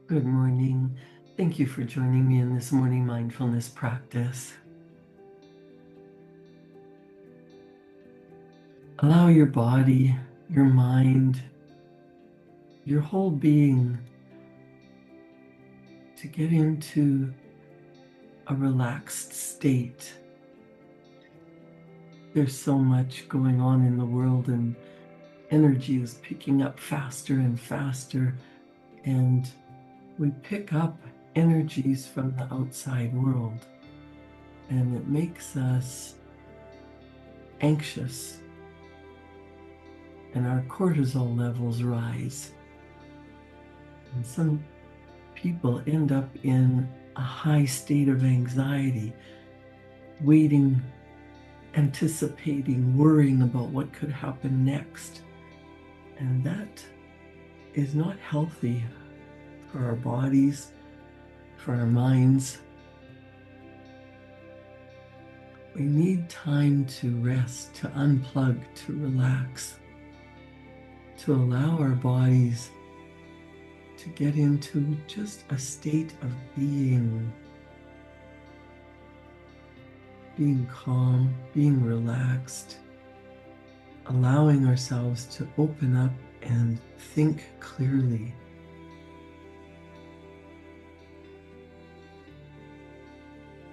Good morning. Thank you for joining me in this morning mindfulness practice. Allow your body, your mind, your whole being to get into a relaxed state. There's so much going on in the world, and energy is picking up faster and faster, and we pick up energies from the outside world, and it makes us anxious, and our cortisol levels rise. And some people end up in a high state of anxiety, waiting, anticipating, worrying about what could happen next. And that is not healthy for our bodies, for our minds. We need time to rest, to unplug, to relax, to allow our bodies to get into just a state of being calm, being relaxed, allowing ourselves to open up and think clearly.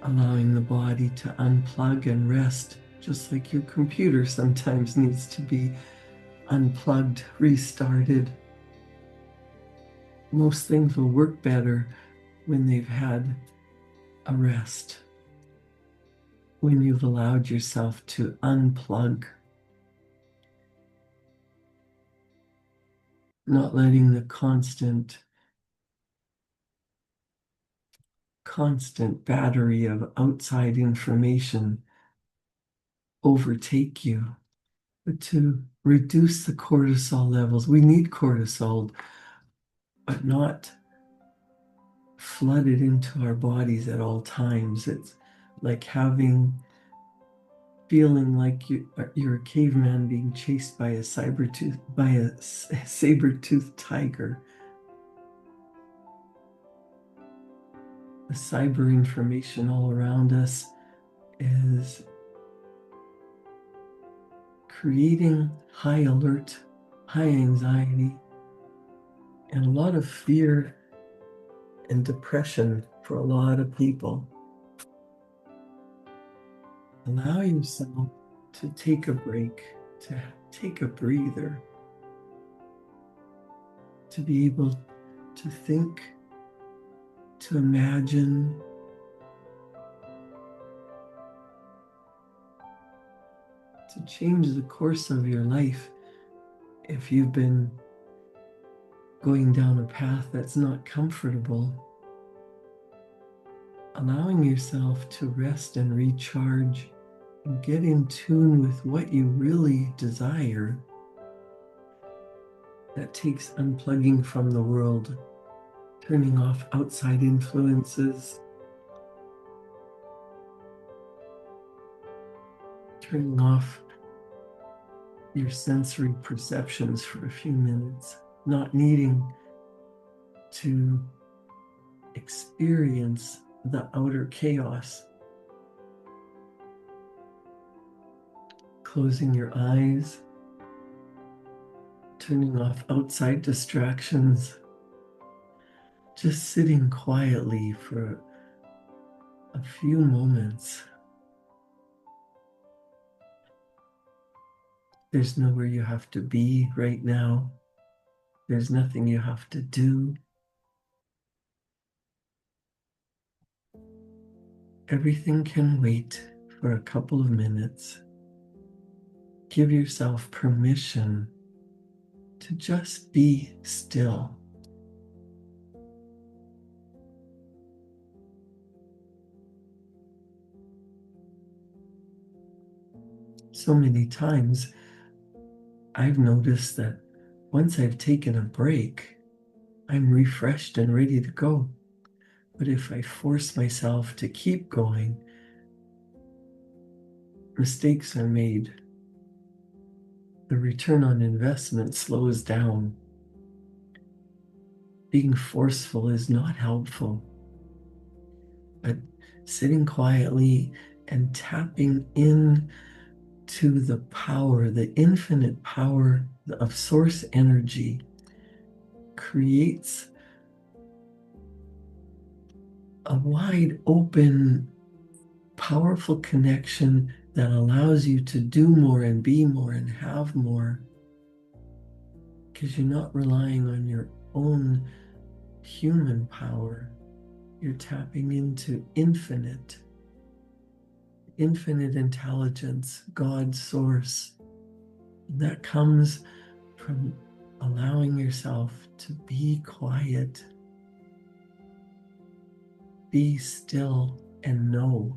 Allowing the body to unplug and rest, just like your computer sometimes needs to be unplugged, restarted. Most things will work better when they've had a rest, when you've allowed yourself to unplug, not letting the constant battery of outside information overtake you, but to reduce the cortisol levels. We need cortisol, but not flooded into our bodies at all times. It's like feeling like you're a caveman being chased by a saber-toothed tiger. The cyber information all around us is creating high alert, high anxiety, and a lot of fear and depression for a lot of people. Allow yourself to take a break, to take a breather, to be able to think, to imagine, to change the course of your life if you've been going down a path that's not comfortable. Allowing yourself to rest and recharge and get in tune with what you really desire. That takes unplugging from the world, turning off outside influences, turning off your sensory perceptions for a few minutes, not needing to experience the outer chaos. Closing your eyes, turning off outside distractions, just sitting quietly for a few moments. There's nowhere you have to be right now. There's nothing you have to do. Everything can wait for a couple of minutes. Give yourself permission to just be still. So many times I've noticed that once I've taken a break, I'm refreshed and ready to go. But if I force myself to keep going, mistakes are made. The return on investment slows down. being forceful is not helpful. But sitting quietly and tapping in to the power, the infinite power of source energy, creates a wide open, powerful connection that allows you to do more and be more and have more, because you're not relying on your own human power. You're tapping into infinite intelligence, God's source. And that comes from allowing yourself to be quiet, be still, and know.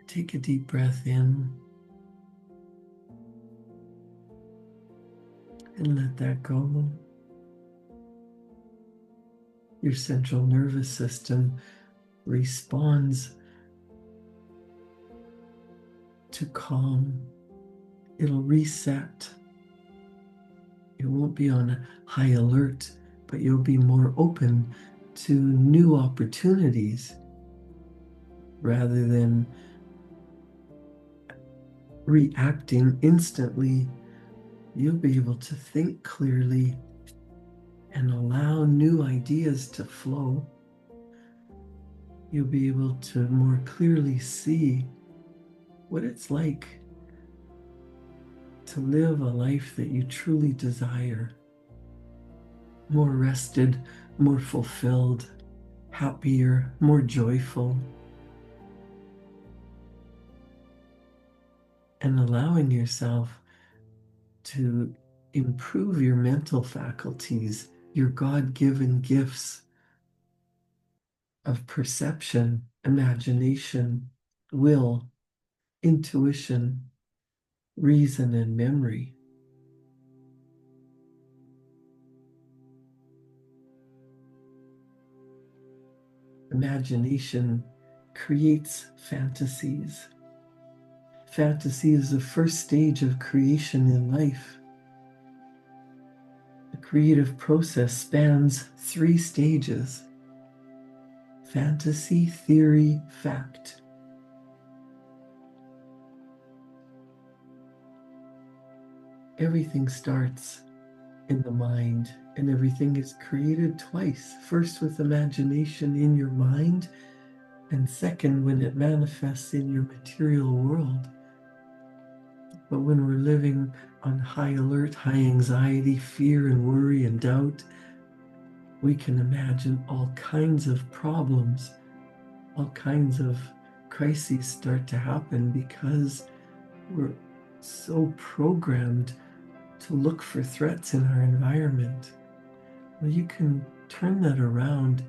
Take a deep breath in and let that go. Your central nervous system responds to calm. It'll reset. It won't be on high alert, but you'll be more open to new opportunities rather than reacting instantly. You'll be able to think clearly and allow new ideas to flow. You'll be able to more clearly see what it's like to live a life that you truly desire. More rested, more fulfilled, happier, more joyful. And allowing yourself to improve your mental faculties, your God-given gifts of perception, imagination, will, intuition, reason, and memory. Imagination creates fantasies. Fantasy is the first stage of creation in life. The creative process spans 3 stages: fantasy, theory, fact. Everything starts in the mind, and everything is created twice. First with imagination in your mind, and second when it manifests in your material world. But when we're living on high alert, high anxiety, fear and worry and doubt, we can imagine all kinds of problems, all kinds of crises start to happen because we're so programmed to look for threats in our environment. Well, you can turn that around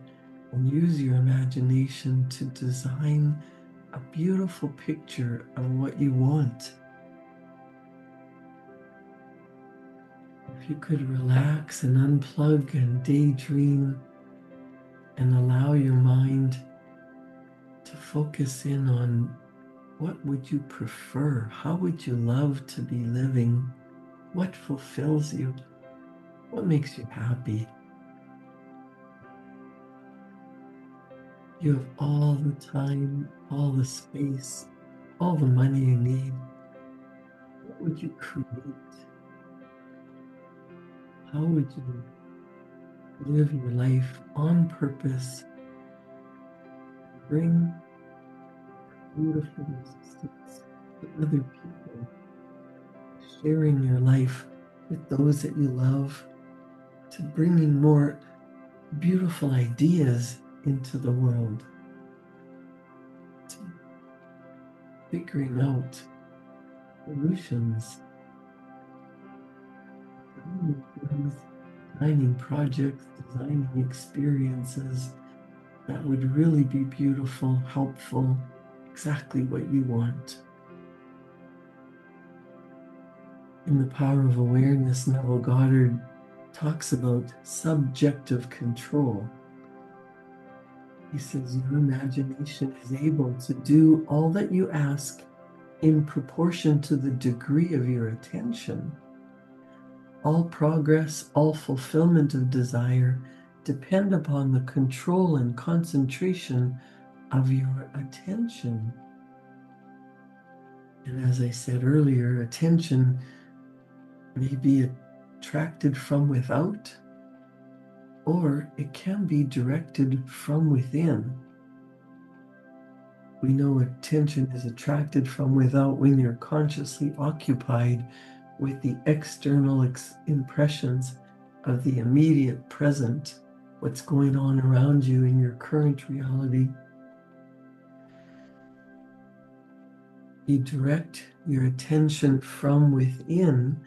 and use your imagination to design a beautiful picture of what you want. If you could relax and unplug and daydream and allow your mind to focus in on what would you prefer? How would you love to be living? What fulfills you? What makes you happy? You have all the time, all the space, all the money you need. What would you create? How would you live your life on purpose? Bring beautiful existence to other people, sharing your life with those that you love, to bringing more beautiful ideas into the world, to figuring out solutions, designing things, designing projects, designing experiences that would really be beautiful, helpful, exactly what you want. In The Power of Awareness, Neville Goddard talks about subjective control. He says your imagination is able to do all that you ask in proportion to the degree of your attention. all progress, all fulfillment of desire depend upon the control and concentration of your attention. And as I said earlier, attention may be attracted from without, or it can be directed from within. We know attention is attracted from without when you're consciously occupied with the external impressions of the immediate present, what's going on around you in your current reality. You direct your attention from within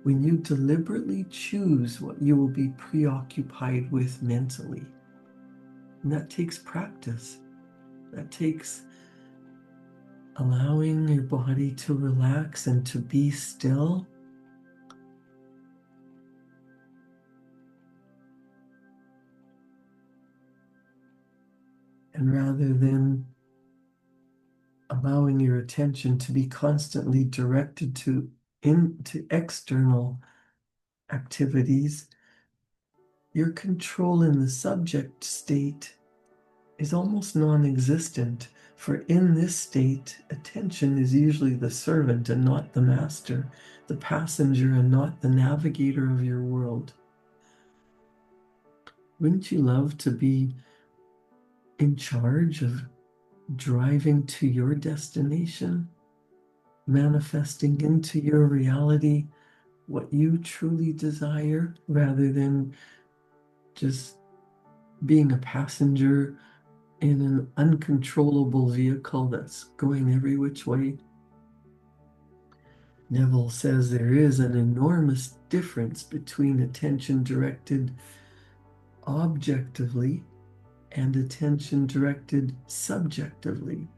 when you deliberately choose what you will be preoccupied with mentally. And that takes practice. That takes allowing your body to relax and to be still. And rather than allowing your attention to be constantly directed into external activities, your control in the subject state is almost non-existent, for in this state, attention is usually the servant and not the master, the passenger and not the navigator of your world. Wouldn't you love to be in charge of driving to your destination, manifesting into your reality what you truly desire, rather than just being a passenger in an uncontrollable vehicle that's going every which way? Neville says there is an enormous difference between attention directed objectively and attention directed subjectively.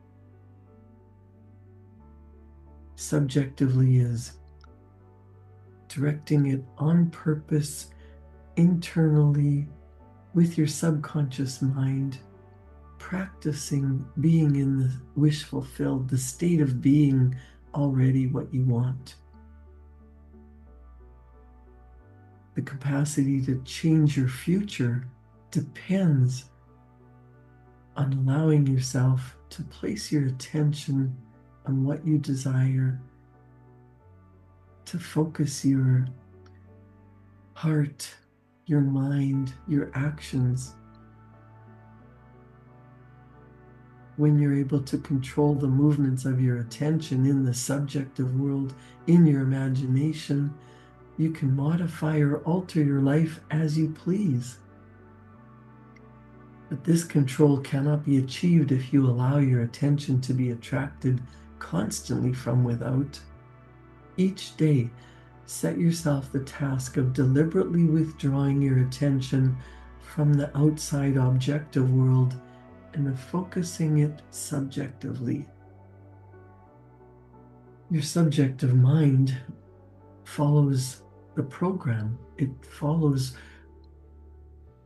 Subjectively is directing it on purpose, internally, with your subconscious mind, practicing being in the wish fulfilled, the state of being already what you want. The capacity to change your future depends on allowing yourself to place your attention on what you desire, to focus your heart, your mind, your actions. When you're able to control the movements of your attention in the subjective world, in your imagination, you can modify or alter your life as you please. But this control cannot be achieved if you allow your attention to be attracted constantly from without. Each day, set yourself the task of deliberately withdrawing your attention from the outside objective world and of focusing it subjectively. Your subjective mind follows the program. It follows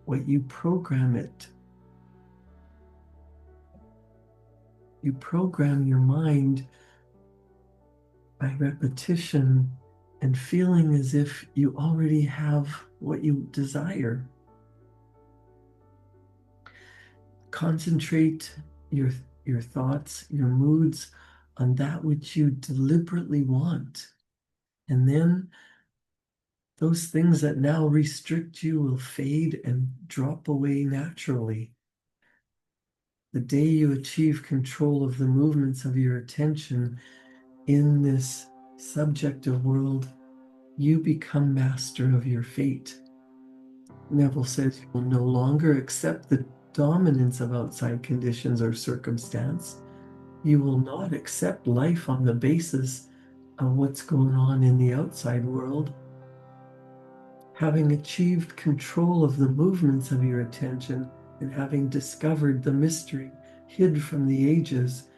what you program it. You program your mind by repetition and feeling as if you already have what you desire. Concentrate your thoughts, your moods on that which you deliberately want. And then those things that now restrict you will fade and drop away naturally. The day you achieve control of the movements of your attention in this subjective world, you become master of your fate. Neville says you will no longer accept the dominance of outside conditions or circumstance. You will not accept life on the basis of what's going on in the outside world. Having achieved control of the movements of your attention and having discovered the mystery hid from the ages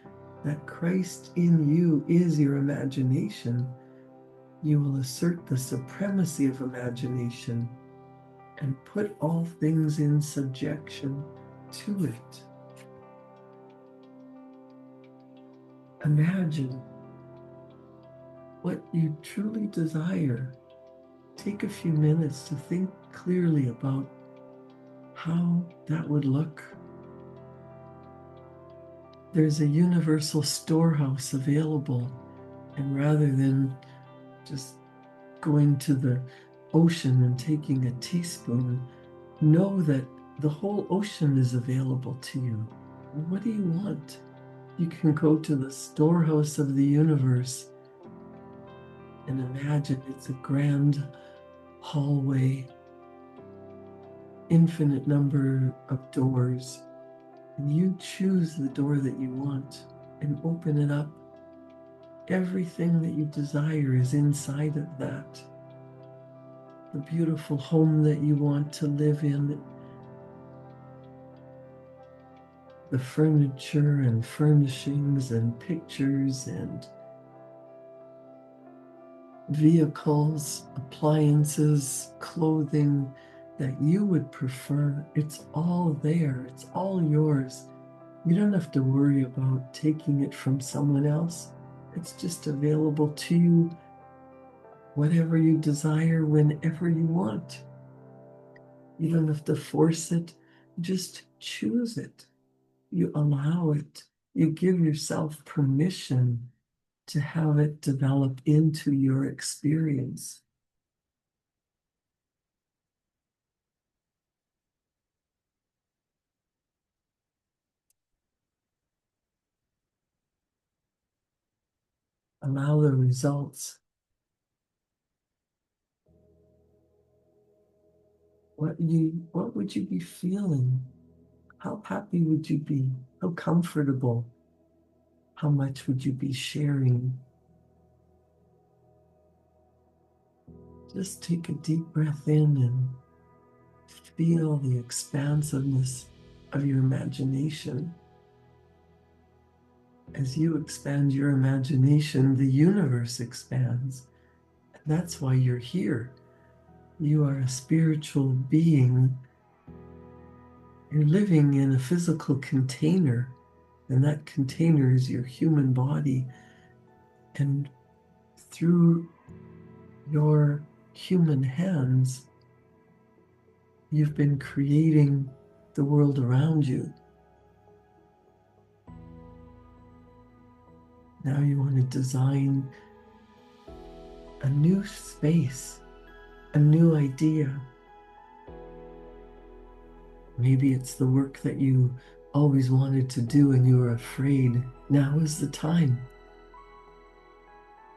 that Christ in you is your imagination, you will assert the supremacy of imagination and put all things in subjection to it. Imagine what you truly desire take a few minutes to think clearly about how that would look. There's a universal storehouse available, and rather than just going to the ocean and taking a teaspoon, know that the whole ocean is available to you. What do you want? You can go to the storehouse of the universe and imagine it's a grand hallway, infinite number of doors, and you choose the door that you want and open it up. Everything that you desire is inside of that. The beautiful home that you want to live in, the furniture and furnishings and pictures and vehicles, appliances, clothing that you would prefer. It's all there. It's all yours. You don't have to worry about taking it from someone else. It's just available to you, whatever you desire, whenever you want. You don't have to force it. Just choose it. You allow it. You give yourself permission to have it develop into your experience. Allow the results. What would you be feeling? How happy would you be? How comfortable? How much would you be sharing? Just take a deep breath in and feel the expansiveness of your imagination. As you expand your imagination, the universe expands. And that's why you're here. You are a spiritual being. You're living in a physical container, and that container is your human body. And through your human hands, you've been creating the world around you. Now you want to design a new space, a new idea. Maybe it's the work that you always wanted to do and you were afraid. Now is the time.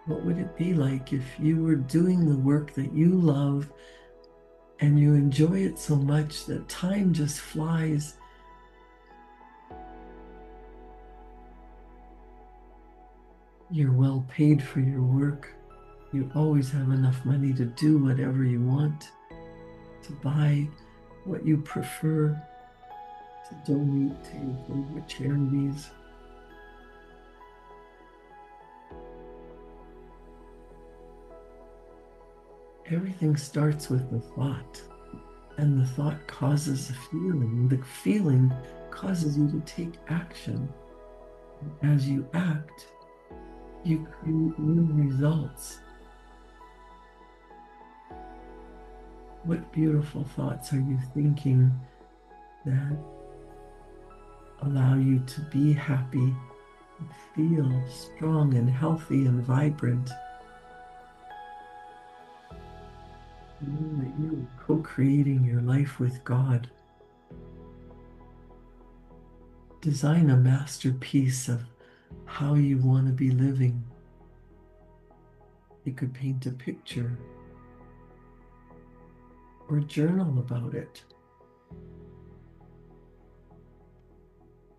What would it be like if you were doing the work that you love and you enjoy it so much that time just flies? You're well paid for your work. You always have enough money to do whatever you want, to buy what you prefer, to donate to your favorite charities. Everything starts with the thought, and the thought causes a feeling. The feeling causes you to take action. As you act, you create new results. What beautiful thoughts are you thinking that allow you to be happy, feel strong and healthy and vibrant? Know that you're co-creating your life with God. Design a masterpiece of how you want to be living. You could paint a picture or journal about it.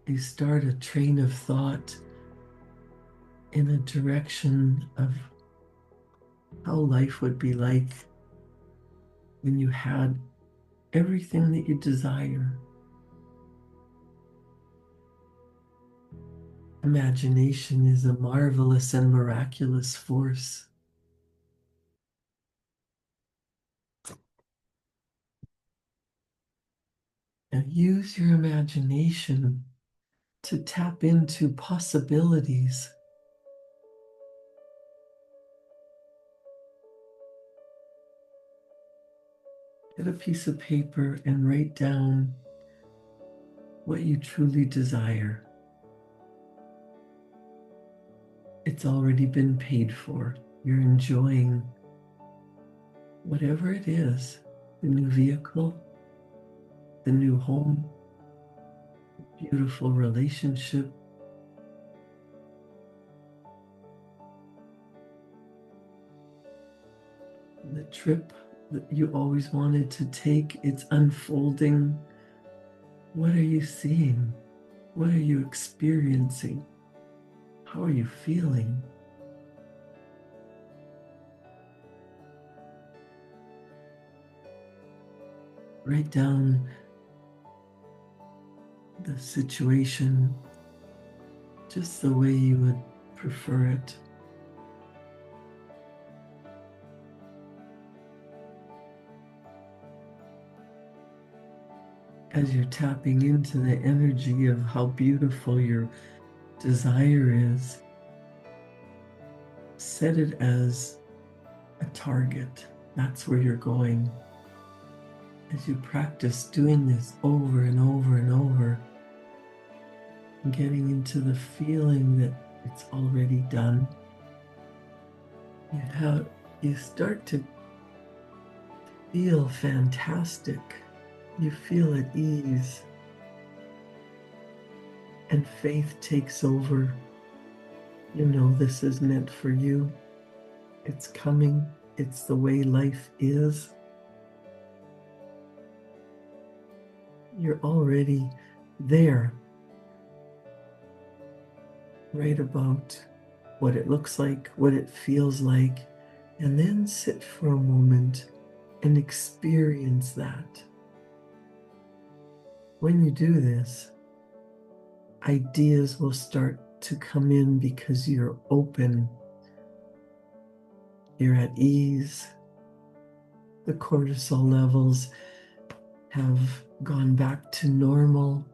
You start a train of thought in a direction of how life would be like when you had everything that you desire. Imagination is a marvelous and miraculous force. Now use your imagination to tap into possibilities. Get a piece of paper and write down what you truly desire. It's already been paid for. You're enjoying whatever it is, the new vehicle, the new home, beautiful relationship, the trip that you always wanted to take. It's unfolding. What are you seeing? What are you experiencing? How are you feeling? Write down the situation just the way you would prefer it. As you're tapping into the energy of how beautiful your desire is, set it as a target. That's where you're going. As you practice doing this over and over and over, getting into the feeling that it's already done, you start to feel fantastic. You feel at ease, and faith takes over. You know this is meant for you. It's coming. It's the way life is. You're already there. Write about what it looks like, what it feels like, and then sit for a moment and experience that. When you do this, ideas will start to come in because you're open, you're at ease. The cortisol levels have gone back to normal,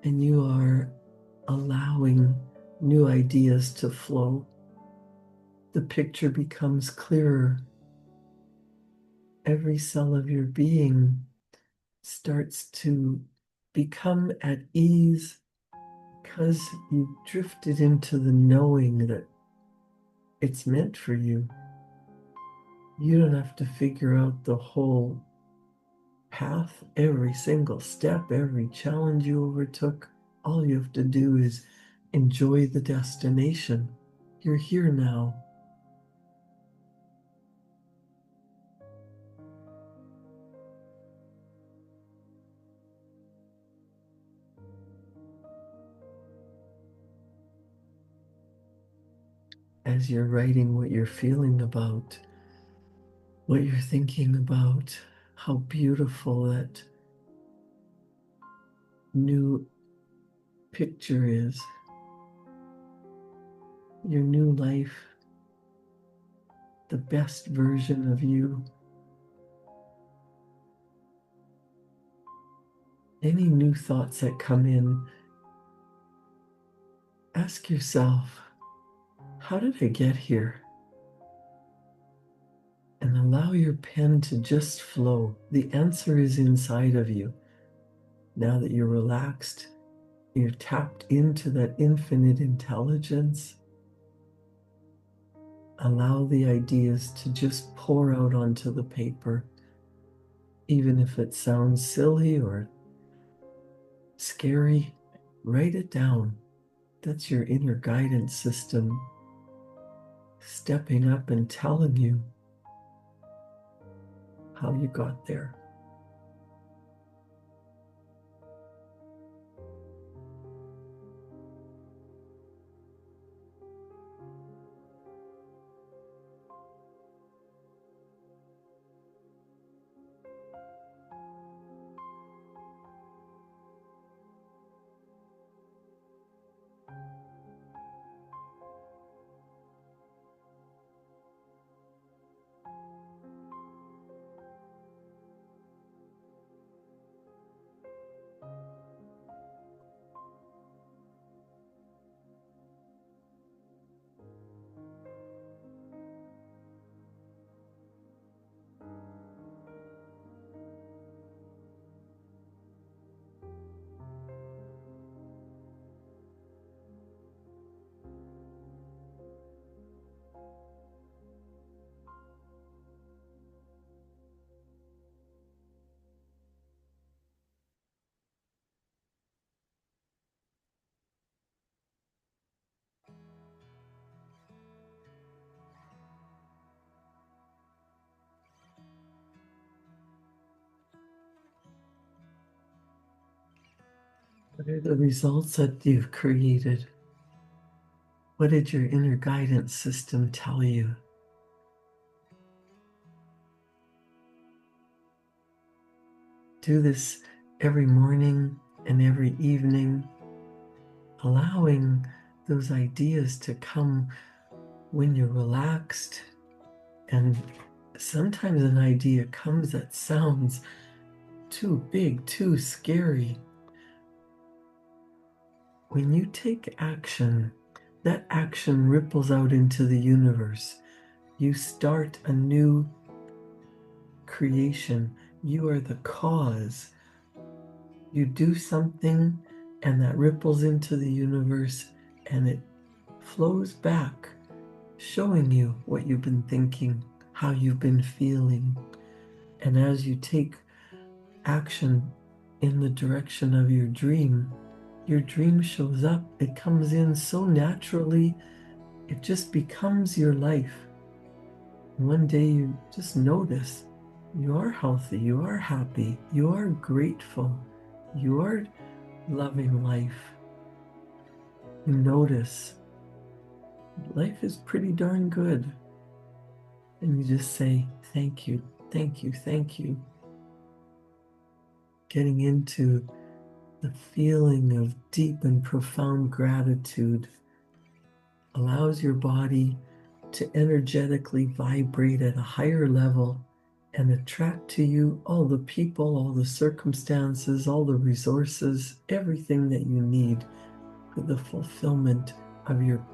and you are allowing new ideas to flow. The picture becomes clearer. Every cell of your being starts to become at ease because you've drifted into the knowing that it's meant for you. You don't have to figure out the whole path, every single step, every challenge you overtook. All you have to do is enjoy the destination. You're here now. As you're writing what you're feeling about, what you're thinking about, how beautiful that new picture is, your new life, the best version of you. Any new thoughts that come in, ask yourself, how did I get here? And allow your pen to just flow. The answer is inside of you. Now that you're relaxed, you're tapped into that infinite intelligence. Allow the ideas to just pour out onto the paper, even if it sounds silly or scary. Write it down. That's your inner guidance system stepping up and telling you how you got there. What are the results that you've created? What did your inner guidance system tell you? Do this every morning and every evening, allowing those ideas to come when you're relaxed. And sometimes an idea comes that sounds too big, too scary. When you take action, that action ripples out into the universe. You start a new creation. You are the cause. You do something, and that ripples into the universe, and it flows back, showing you what you've been thinking, how you've been feeling. And as you take action in the direction of your dream shows up. It comes in so naturally, it just becomes your life. One day you just notice you are healthy, you are happy, you are grateful, you are loving life. You notice life is pretty darn good. And you just say, thank you, thank you, thank you. Getting into the feeling of deep and profound gratitude allows your body to energetically vibrate at a higher level and attract to you all the people, all the circumstances, all the resources, everything that you need for the fulfillment of your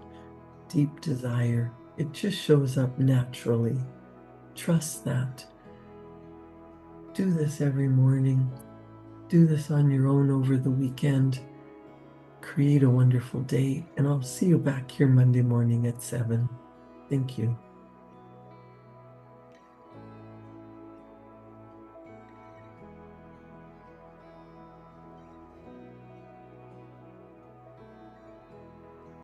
deep desire. It just shows up naturally. Trust that. Do this every morning. Do this on your own over the weekend. Create a wonderful day, and I'll see you back here Monday morning at 7. Thank you.